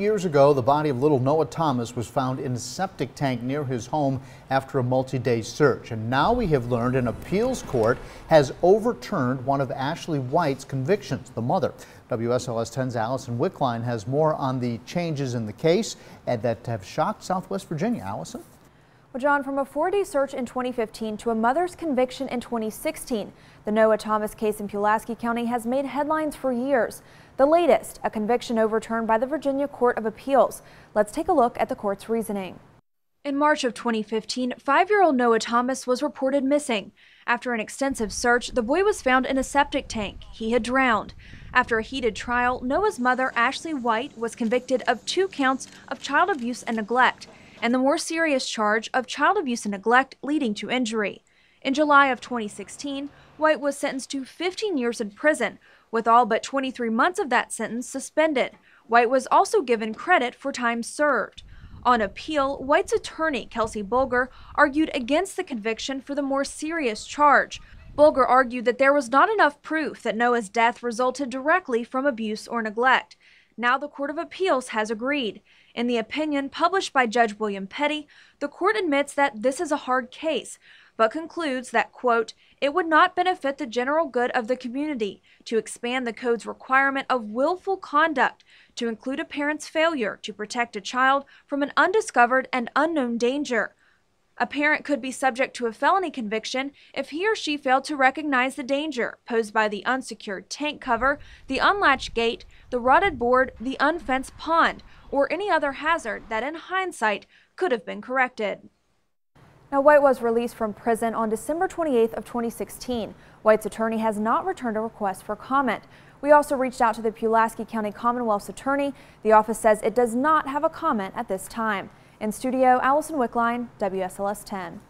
years ago, the body of little Noah Thomas was found in a septic tank near his home after a multi-day search. And now we have learned an appeals court has overturned one of Ashley White's convictions. The mother, WSLS 10's Allison Wickline, has more on the changes in the case and that have shocked Southwest Virginia. Allison? Well, John, from a 4-day search in 2015 to a mother's conviction in 2016, the Noah Thomas case in Pulaski County has made headlines for years. The latest, a conviction overturned by the Virginia Court of Appeals. Let's take a look at the court's reasoning. In March of 2015, 5-year-old Noah Thomas was reported missing. After an extensive search, the boy was found in a septic tank. He had drowned. After a heated trial, Noah's mother, Ashley White, was convicted of 2 counts of child abuse and neglect, and the more serious charge of child abuse and neglect leading to injury. In July of 2016, White was sentenced to 15 years in prison, with all but 23 months of that sentence suspended. White was also given credit for time served. On appeal, White's attorney, Kelsey Bulger, argued against the conviction for the more serious charge. Bulger argued that there was not enough proof that Noah's death resulted directly from abuse or neglect. Now the Court of Appeals has agreed. In the opinion published by Judge William Petty, the court admits that this is a hard case, but concludes that, quote, it would not benefit the general good of the community to expand the code's requirement of willful conduct to include a parent's failure to protect a child from an undiscovered and unknown danger. A parent could be subject to a felony conviction if he or she failed to recognize the danger posed by the unsecured tank cover, the unlatched gate, the rotted board, the unfenced pond, or any other hazard that in hindsight could have been corrected. Now, White was released from prison on December 28th of 2016. White's attorney has not returned a request for comment. We also reached out to the Pulaski County Commonwealth's attorney. The office says it does not have a comment at this time. In studio, Allison Wickline, WSLS 10.